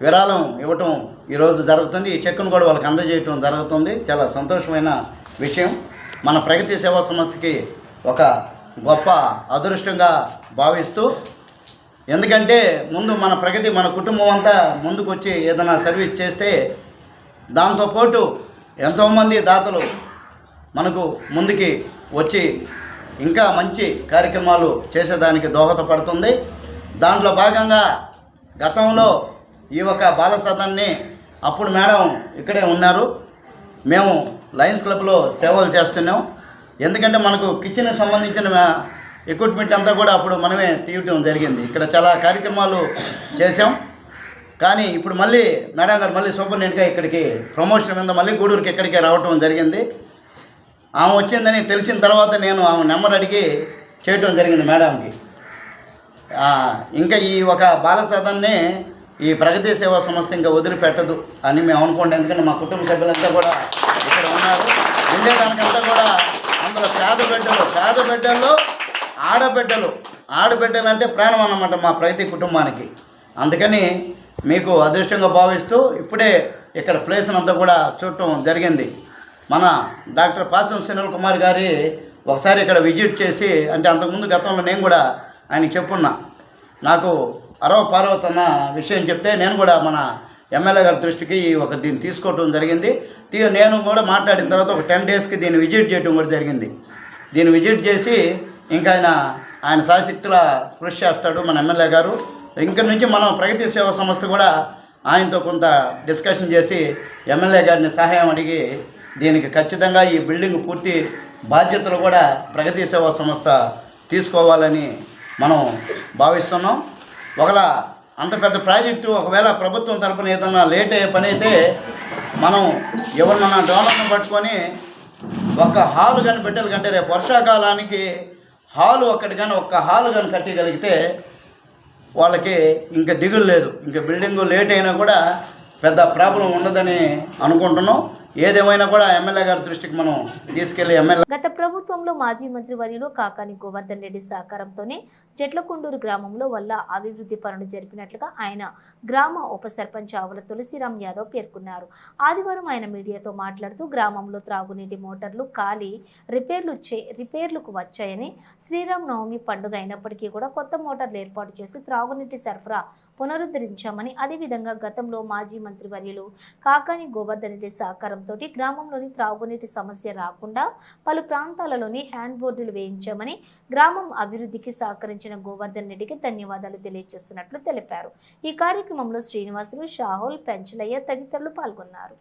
విరాళం ఇవ్వటం ఈరోజు జరుగుతుంది. ఈ చెక్కును కూడా వాళ్ళకి అందజేయటం జరుగుతుంది. చాలా సంతోషమైన విషయం. మన ప్రగతి సేవా సంస్థకి ఒక గొప్ప అదృష్టంగా భావిస్తూ, ఎందుకంటే ముందు మన ప్రగతి, మన కుటుంబం అంతా ముందుకు వచ్చి ఏదైనా సర్వీస్ చేస్తే దాంతోపాటు ఎంతోమంది దాతలు మనకు ముందుకి వచ్చి ఇంకా మంచి కార్యక్రమాలు చేసేదానికి దోహదపడుతుంది. దాంట్లో భాగంగా గతంలో ఈ ఒక బాల సదన్ని అప్పుడు మేడం ఇక్కడే ఉన్నారు, మేము లయన్స్ క్లబ్లో సేవలు చేస్తున్నాం. ఎందుకంటే మనకు కిచెన్కి సంబంధించిన ఎక్విప్మెంట్ అంతా కూడా అప్పుడు మనమే తీయటం జరిగింది. ఇక్కడ చాలా కార్యక్రమాలు చేసాం. కానీ ఇప్పుడు మళ్ళీ మేడం గారు మళ్ళీ సూపరింటెండెంట్గా ఇక్కడికి ప్రమోషన్ మీద మళ్ళీ గూడూరుకి ఇక్కడికే రావటం జరిగింది. ఆమె వచ్చిందని తెలిసిన తర్వాత నేను ఆమె నెంబర్ అడిగి చేయటం జరిగింది మేడంకి. ఇంకా ఈ ఒక బాల సదన్ని ఈ ప్రగతి సేవా సంస్థ ఇంకా వదిలిపెట్టదు అని మేము అనుకోండి. ఎందుకంటే మా కుటుంబ సభ్యులంతా కూడా ఇక్కడ ఉన్నారు. ఉండేదానికంతా కూడా అందులో పేద బిడ్డల్లో ఆడబిడ్డలు అంటే ప్రాణం అన్నమాట మా ప్రగతి కుటుంబానికి. అందుకని మీకు అదృష్టంగా భావిస్తూ ఇప్పుడే ఇక్కడ ప్లేస్ అంతా కూడా చూడటం జరిగింది. మన డాక్టర్ పాసం సునీల్ కుమార్ గారి ఒకసారి ఇక్కడ విజిట్ చేసి, అంటే అంతకుముందు గతంలో నేను కూడా ఆయనకి చెప్పున్నా, నాకు పార్వతన్న విషయం చెప్తే నేను కూడా మన ఎమ్మెల్యే గారి దృష్టికి దీన్ని తీసుకోవటం జరిగింది. నేను కూడా మాట్లాడిన తర్వాత ఒక 10 డేస్కి దీన్ని విజిట్ చేయడం కూడా జరిగింది. దీన్ని విజిట్ చేసి ఇంకా ఆయన శాశక్తుల కృషి చేస్తాడు మన ఎమ్మెల్యే గారు. ఇంక నుంచి మనం ప్రగతి సేవా సంస్థ కూడా ఆయనతో కొంత డిస్కషన్ చేసి ఎమ్మెల్యే గారిని సహాయం అడిగి దీనికి ఖచ్చితంగా ఈ బిల్డింగ్ పూర్తి బాధ్యతలు కూడా ప్రగతి సేవా సంస్థ తీసుకోవాలని మనం భావిస్తున్నాం. ఒకవేళ అంత పెద్ద ప్రాజెక్టు ఒకవేళ ప్రభుత్వం తరపున ఏదైనా లేట్ అయ్యే పని అయితే మనం ఎవరినన్నా డోనర్ని పట్టుకొని ఒక హాలు కానీ పెట్టాలి కంటే రేపు వర్షాకాలానికి హాలు ఒక్క హాలు కానీ కట్టగలిగితే వాళ్ళకి ఇంకా దిగులు లేదు. ఇంకా బిల్డింగు లేట్ అయినా కూడా పెద్ద ప్రాబ్లం ఉండదని అనుకుంటున్నాం. ఏదేమైనా కూడా ఎమ్మెల్యే గారి దృష్టికి మనం తీసుకెళ్లి గత ప్రభుత్వంలో మాజీ మంత్రి వర్యులు కాకాని గోవర్ధన్ రెడ్డి సహకారంతోనే చెట్లకొండూరు గ్రామంలో వల్ల అభివృద్ధి పనులు జరిపినట్లుగా ఆయన గ్రామ ఉప సర్పంచ్ ఆవుల తులసిరామ్ యాదవ్ పేర్కొన్నారు. ఆదివారం ఆయన మీడియాతో మాట్లాడుతూ గ్రామంలో త్రాగునీటి మోటార్లు ఖాళీ రిపేర్లకు వచ్చాయని, శ్రీరామ్ నవమి పండుగ అయినప్పటికీ కూడా కొత్త మోటార్లు ఏర్పాటు చేసి త్రాగునీటి సరఫరా పునరుద్ధరించామని, అదేవిధంగా గతంలో మాజీ మంత్రి వర్యులు కాకాని గోవర్ధన్ రెడ్డి సహకారం తోటి గ్రామంలోని త్రాగునీటి సమస్య రాకుండా పలు ప్రాంతాలలోని హ్యాండ్ బోర్డులు వేయించామని, గ్రామం అభివృద్ధికి సహకరించిన గోవర్ధన్ రెడ్డికి ధన్యవాదాలు తెలియజేస్తున్నట్లు తెలిపారు. ఈ కార్యక్రమంలో శ్రీనివాసులు, షాహుల్, పెంచలయ్య తదితరులు పాల్గొన్నారు.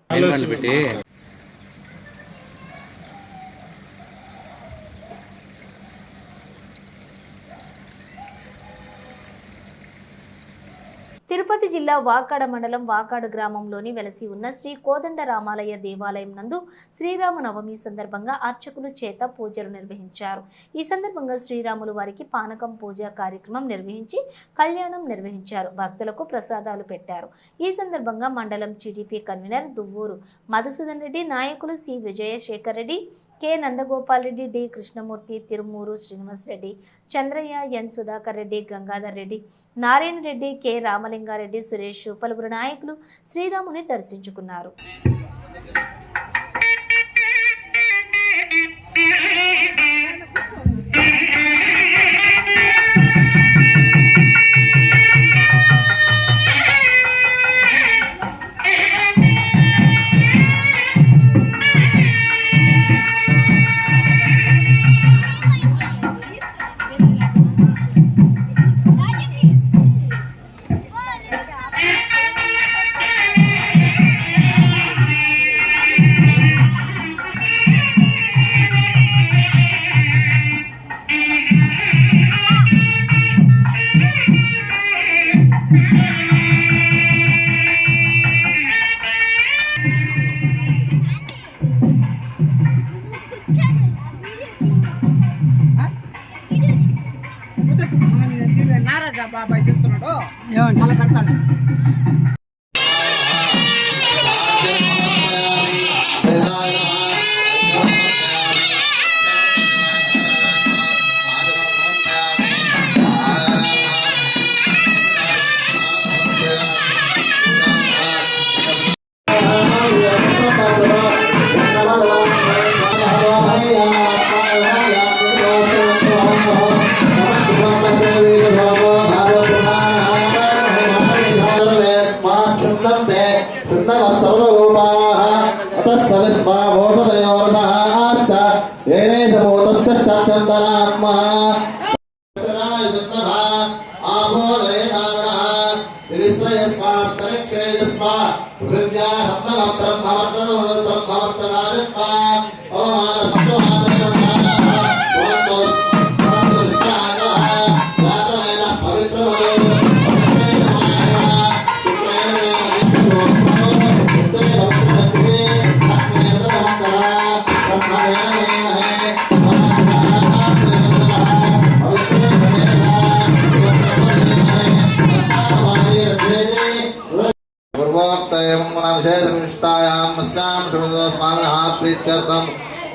తిరుపతి జిల్లా వాకాడ మండలం వాకాడ గ్రామంలోని వెలసి ఉన్న శ్రీ కోదండ రామాలయ దేవాలయం నందు శ్రీరామనవమి సందర్భంగా అర్చకులు చేత పూజలు నిర్వహించారు. ఈ సందర్భంగా శ్రీరాములు వారికి పానకం పూజ కార్యక్రమం నిర్వహించి కళ్యాణం నిర్వహించారు. భక్తులకు ప్రసాదాలు పెట్టారు. ఈ సందర్భంగా మండలం టీడీపీ కన్వీనర్ దువ్వూరు మధుసూదన్ రెడ్డి, నాయకులు C Vijayasekhar Reddy, K Nandagopal Reddy, D Krishnamurthy, Tirumuru Srinivas Reddy, Chandraiah, N Sudhakar Reddy, Gangadhar Reddy, Narayana Reddy, K Ramalingareddy, Suresh పలువురు నాయకులు శ్రీరాముని దర్శించుకున్నారు. బాబాయ్ చెప్తున్నాడు మళ్ళీ పెడతాను.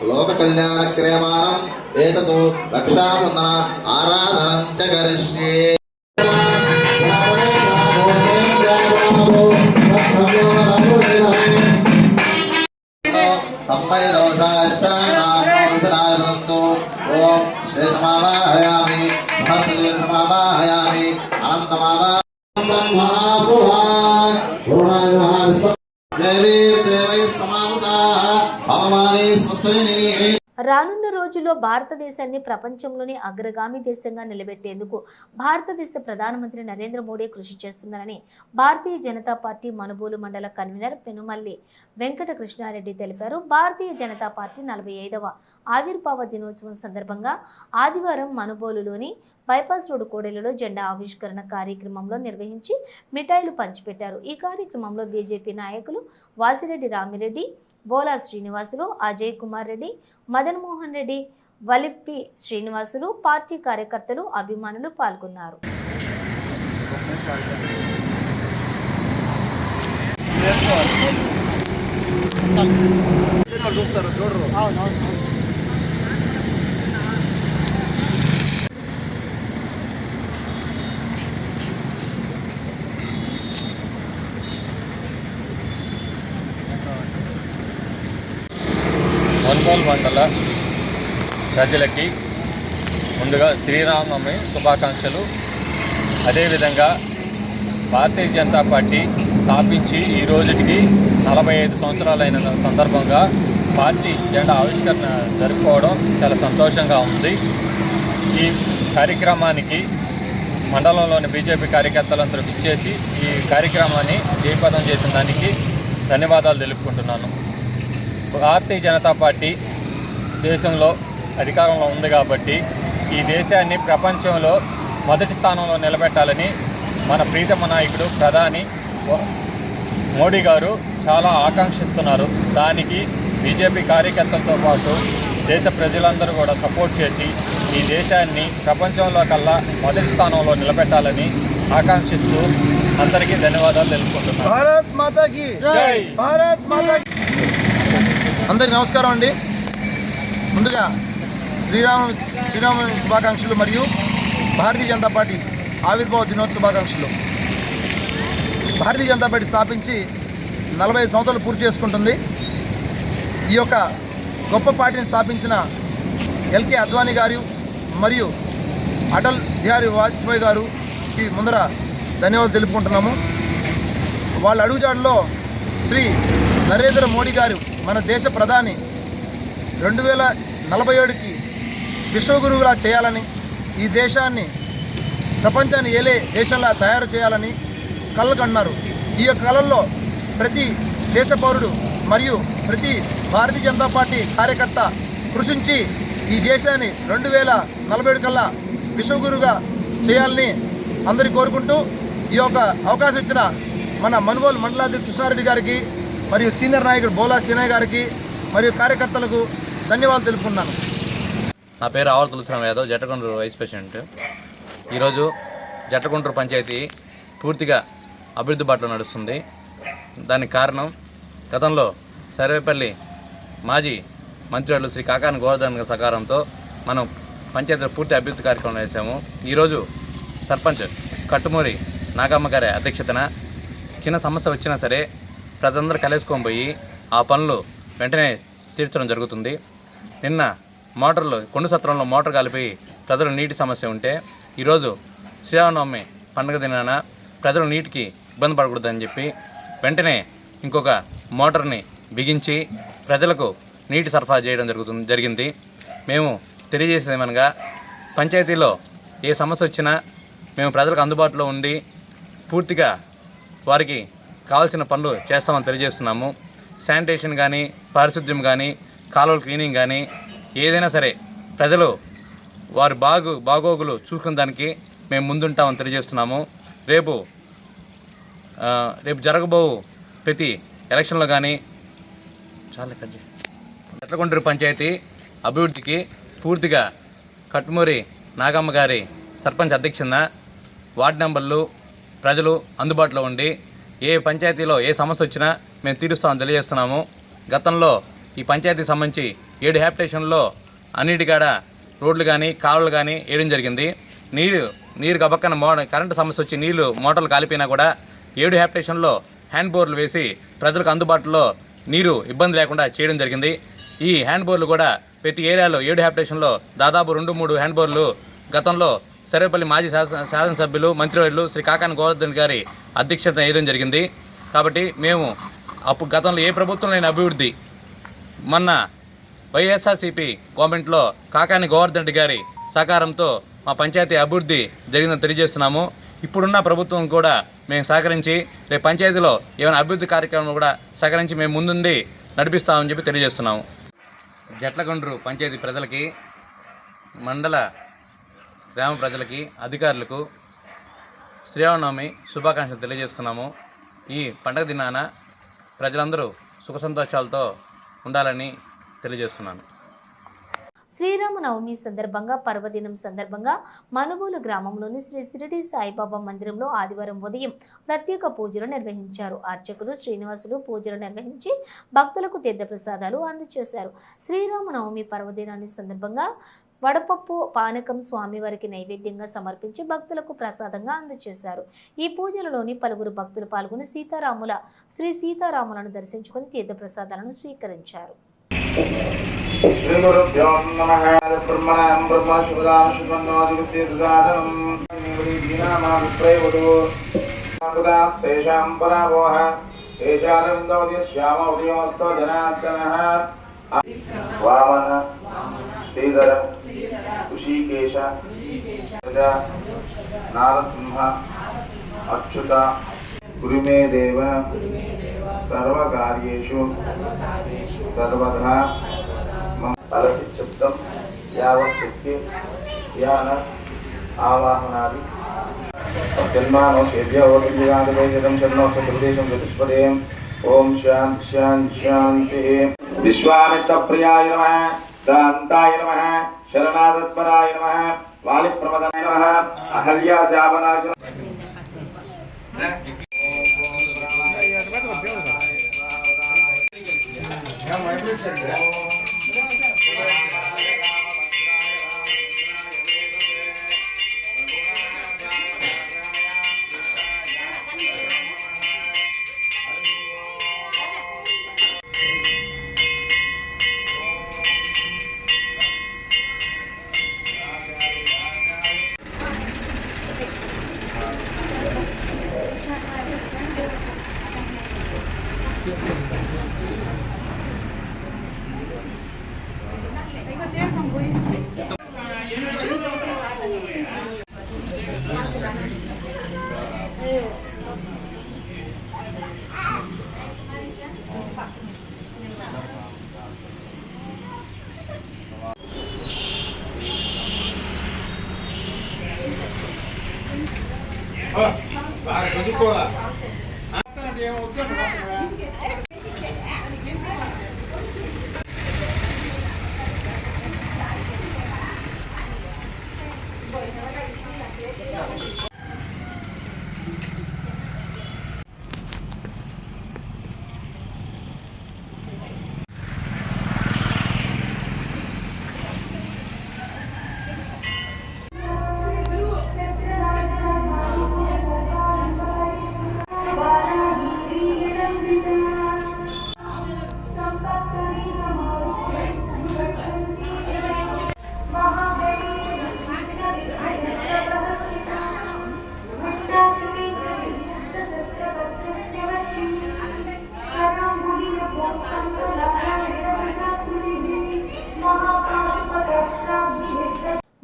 లోక కళ్యాణ క్రియమానం ఏతతో రక్షాబంధన ఆరాధనం చ కరిష్యే. తమ్మై దోషాష్టాంతో ఓం శేషమావాహయామి సహస్రమావాహయామి అనంతమావా దేవీ దేవై సమాముదా అవమాని స్వస్తిని. రానున్న రోజుల్లో భారతదేశాన్ని ప్రపంచంలోని అగ్రగామి దేశంగా నిలబెట్టేందుకు భారతదేశ ప్రధానమంత్రి నరేంద్ర మోడీ కృషి చేస్తున్నారని భారతీయ జనతా పార్టీ మనుబోలు మండల కన్వీనర్ పెనుమల్లి వెంకట కృష్ణారెడ్డి తెలిపారు. భారతీయ జనతా పార్టీ 45వ ఆవిర్భావ దినోత్సవం సందర్భంగా ఆదివారం మనుబోలులోని బైపాస్ రోడ్డు కోడెలలో జెండా ఆవిష్కరణ కార్యక్రమంలో నిర్వహించి మిఠాయిలు పంచిపెట్టారు. ఈ కార్యక్రమంలో బీజేపీ నాయకులు వాసిరెడ్డి రామిరెడ్డి, బోలా శ్రీనివాసులు, అజయ్ కుమార్ రెడ్డి, మదన్ మోహన్ రెడ్డి, వలిప్పి శ్రీనివాసులు, పార్టీ కార్యకర్తలు, అభిమానులు పాల్గొన్నారు. మనుబోలు మండల ప్రజలకి ముందుగా శ్రీరామనవమి శుభాకాంక్షలు. అదేవిధంగా భారతీయ జనతా పార్టీ స్థాపించి ఈ రోజుకి 45 సంవత్సరాలైన సందర్భంగా పార్టీ జెండా ఆవిష్కరణ జరుపుకోవడం చాలా సంతోషంగా ఉంది. ఈ కార్యక్రమానికి మండలంలోని బీజేపీ కార్యకర్తలందరూ ఇచ్చేసి ఈ కార్యక్రమాన్ని జయప్రదం చేసిన దానికి ధన్యవాదాలు తెలుపుకుంటున్నాను. భారతీయ జనతా పార్టీ దేశంలో అధికారంలో ఉంది కాబట్టి ఈ దేశాన్ని ప్రపంచంలో మొదటి స్థానంలో నిలబెట్టాలని మన ప్రీతమ నాయకుడు ప్రధాని మోడీ గారు చాలా ఆకాంక్షిస్తున్నారు. దానికి బీజేపీ కార్యకర్తలతో పాటు దేశ ప్రజలందరూ కూడా సపోర్ట్ చేసి ఈ దేశాన్ని ప్రపంచంలో కల్లా మొదటి స్థానంలో నిలబెట్టాలని ఆకాంక్షిస్తూ అందరికీ ధన్యవాదాలు తెలుపుకుంటున్నాను. భారత్ మాతాకి జై. భారత్ మాతాకి. అందరికీ నమస్కారం అండి. ముందుగా శ్రీరామ శుభాకాంక్షలు మరియు భారతీయ జనతా పార్టీ ఆవిర్భావ దినోత్సవ శుభాకాంక్షలు. భారతీయ జనతా పార్టీ స్థాపించి 45 సంవత్సరాలు పూర్తి చేసుకుంటుంది. ఈ యొక్క గొప్ప పార్టీని స్థాపించిన ఎల్కే అద్వానీ గారు మరియు అటల్ బిహారీ వాజ్పేయి గారుకి ముందర ధన్యవాదాలు తెలుపుకుంటున్నాము. వాళ్ళ అడుగుజాడలో శ్రీ నరేంద్ర మోడీ గారు మన దేశ ప్రధాని 2047కి విశ్వగురువులా చేయాలని, ఈ దేశాన్ని ప్రపంచాన్ని ఏలే దేశంలా తయారు చేయాలని కలలు కన్నారు. ఈ యొక్క కళల్లో ప్రతి దేశ పౌరుడు మరియు ప్రతి భారతీయ జనతా పార్టీ కార్యకర్త కృషించి ఈ దేశాన్ని 2047 కల్లా విశ్వగురువుగా చేయాలని అందరికీ కోరుకుంటూ, ఈ యొక్క అవకాశం ఇచ్చిన మన మనుగోలు మండలాధ్యక్షుడు కృష్ణారెడ్డి గారికి మరియు సీనియర్ నాయకుడు బోలా సీనయ్య గారికి మరియు కార్యకర్తలకు ధన్యవాదాలు తెలుపుకున్నాను. నా పేరు ఆవల తులసిరామ యాదవ్, జట్టగుంటూరు వైస్ ప్రెసిడెంట్. ఈరోజు జట్టగుంటూరు పంచాయతీ పూర్తిగా అభివృద్ధి బాటలో నడుస్తుంది. దానికి కారణం గతంలో సర్వేపల్లి మాజీ మంత్రివర్యులు శ్రీ కాకాని గోవర్ధన్ గారి సహకారంతో మనం పంచాయతీలో పూర్తి అభివృద్ధి కార్యక్రమం చేశాము. ఈరోజు సర్పంచ్ కట్టుమూరి నాగమ్మ గారి అధ్యక్షతన చిన్న సమస్య వచ్చినా సరే ప్రజలందరూ కలేసుకొని పోయి ఆ పనులు వెంటనే తీర్చడం జరుగుతుంది. నిన్న మోటార్లు కొండ సత్రంలో మోటార్ కలిపి ప్రజలు నీటి సమస్య ఉంటే ఈరోజు శ్రీరామనవమి పండుగ దినాన ప్రజలు నీటికి ఇబ్బంది పడకూడదని చెప్పి వెంటనే ఇంకొక మోటార్ని బిగించి ప్రజలకు నీటి సరఫరా చేయడం జరిగింది. మేము తెలియజేసేదేమనగా పంచాయతీలో ఏ సమస్య వచ్చినా మేము ప్రజలకు అందుబాటులో ఉండి పూర్తిగా వారికి కావాల్సిన పనులు చేస్తామని తెలియజేస్తున్నాము. శానిటేషన్ కానీ, పారిశుద్ధ్యం కానీ, కాలువల క్లీనింగ్ కానీ ఏదైనా సరే ప్రజలు వారి బాగోగులు చూసుకునే దానికి మేము ముందుంటామని తెలియజేస్తున్నాము. రేపు జరగబో ప్రతి ఎలక్షన్లో కానీ జట్టగుంటూరు పంచాయతీ అభివృద్ధికి పూర్తిగా కట్టుమూరి నాగమ్మ గారి సర్పంచ్ అధ్యక్షతన వార్డు నెంబర్లు ప్రజలు అందుబాటులో ఉండి ఏ పంచాయతీలో ఏ సమస్య వచ్చినా మేము తీరుస్తామని తెలియజేస్తున్నాము. గతంలో ఈ పంచాయతీకి సంబంధించి 7 హ్యాబిటేషన్లో అన్నిటికాడ రోడ్లు కానీ కాలువలు కానీ వేయడం జరిగింది. నీరు గబక్కన కరెంటు సమస్య వచ్చి నీళ్లు మోటార్లు కాలిపోయినా కూడా 7 హ్యాబిటేషన్లో హ్యాండ్ బోర్లు వేసి ప్రజలకు అందుబాటులో నీరు ఇబ్బంది లేకుండా చేయడం జరిగింది. ఈ హ్యాండ్ బోర్లు కూడా ప్రతి ఏరియాలో 7 హ్యాబిటేషన్లో దాదాపు 2-3 హ్యాండ్ బోర్లు గతంలో సర్వేపల్లి మాజీ శాసనసభ్యులు మంత్రివర్యులు శ్రీ కాకాని గోవర్ధన్ గారి అధ్యక్షత వేయడం జరిగింది. కాబట్టి మేము గతంలో ఏ ప్రభుత్వం లేని అభివృద్ధి మొన్న వైఎస్ఆర్సీపీ గవర్నమెంట్లో కాకాని గోవర్ధన్ రెడ్డి గారి సహకారంతో మా పంచాయతీ అభివృద్ధి జరిగిందని తెలియజేస్తున్నాము. ఇప్పుడున్న ప్రభుత్వం కూడా మేము సహకరించి రేపు పంచాయతీలో ఏమైనా అభివృద్ధి కార్యక్రమాలు కూడా సహకరించి మేము ముందుండి నడిపిస్తామని చెప్పి తెలియజేస్తున్నాము. జట్లగుండ్రు పంచాయతీ ప్రజలకి, మండల గ్రామ ప్రజలకి, అధికారులకు శ్రీరామనవమి శుభాకాంక్షలు తెలియజేస్తున్నాము. ఈ పండగ దినాన ప్రజలందరూ సుఖ సంతోషాలతో ఉండాలని తెలియజేస్తున్నాను. శ్రీరామనవమి సందర్భంగా పర్వదినం సందర్భంగా మనుగోలు గ్రామంలోని శ్రీ షిరిడి సాయిబాబా మందిరంలో ఆదివారం ఉదయం ప్రత్యేక పూజలు నిర్వహించారు. అర్చకులు శ్రీనివాసులు పూజలు నిర్వహించి భక్తులకు తీర్థప్రసాదాలు అందజేశారు. శ్రీరామనవమి పర్వదినాన్ని సందర్భంగా వడపప్పు పానకం స్వామివారికి నైవేద్యంగా సమర్పించి భక్తులకు ప్రసాదంగా అందజేశారు. ఈ పూజలలోని పలువురు భక్తులు పాల్గొని శ్రీ సీతారాములను దర్శించుకుని తీర్థప్రసాదాలను స్వీకరించారు. శ్రీగురుభ్యో నమః. బ్రహ్మణాం బ్రహ్మ శుభదాన శుభన్నోదివసే దుదాదనం నివృదీనామా విప్రయోదో నామదాస్తేషాం పరావోహ తేజారవిందోదిశ్యామ ఉదయోస్తో జనార్దనః వామన శ్రీధర ఋషికేశ నారసింహ అచ్యుత గురుమే దేవ సర్వకార్యేషు సర్వదా అలసి చిత్తం యావచ్చక్తి ధ్యాన ఆవాహనాది तन्मानो सेव्य ओतिजातवेदं शन्नो चतुर्देशं चतुष्पदें ओम शांति शांति शांति। विश्वामित्रप्रियाय नमः, दान्ताय नमः, शरणागतपराय नमः, वालिप्रमदाय नमः, अहल्याशापनाशनाय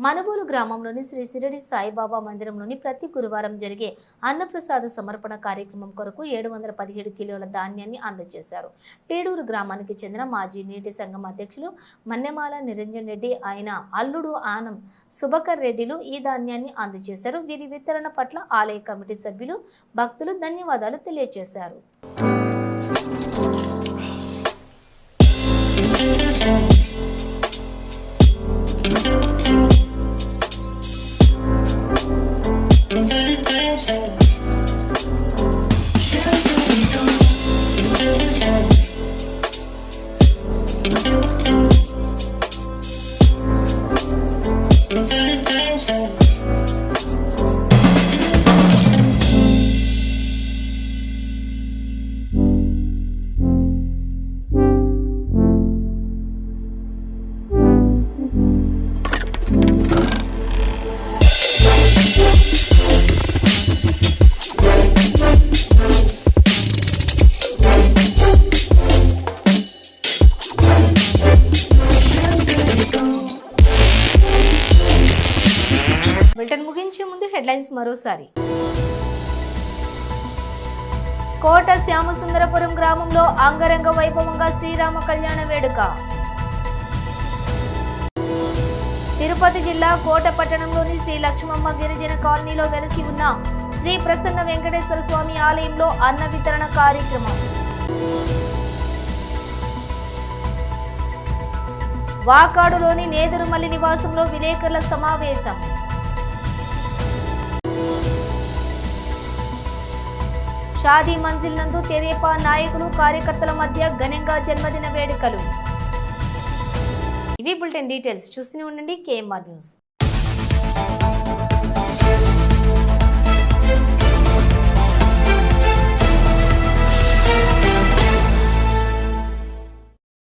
మనబోలు గ్రామంలోని శ్రీ సిరిడి సాయిబాబా మందిరంలోని ప్రతి గురువారం జరిగే అన్నప్రసాద సమర్పణ కార్యక్రమం కొరకు 717 కిలోల ధాన్యాన్ని అందజేశారు. పేడూరు గ్రామానికి చెందిన మాజీ నీటి సంఘం అధ్యక్షులు మన్నెమాల నిరంజన్ రెడ్డి, ఆయన అల్లుడు ఆనం సుభకర్ రెడ్డిలు ఈ ధాన్యాన్ని అందజేశారు. వీరి వితరణ పట్ల ఆలయ కమిటీ సభ్యులు, భక్తులు ధన్యవాదాలు తెలియజేశారు. ముగించే ముందు హెడ్లైన్స్ మరోసారి. కోట శ్యామసుందరపురం గ్రామంలో అంగరంగ వైభవంగా శ్రీరామ కళ్యాణ వేడుక. తిరుపతి జిల్లా కోట పట్టణంలోని శ్రీ లక్ష్మమ్మ గిరిజన కాలనీలో వెలసి ఉన్న శ్రీ ప్రసన్న వెంకటేశ్వర స్వామి ఆలయంలో అన్న వితరణ కార్యక్రమం. వాకాడులోని నేదురుమల్లి నివాసంలో విలేకరుల సమావేశం. షాదీ మంజిల్ నందు తెదేపా నాయకులు, కార్యకర్తల మధ్య ఘనంగా జన్మదిన వేడుకలు. ఇవి బులెటిన్ డీటెయిల్స్. చూస్తూనే ఉండండి KMR న్యూస్.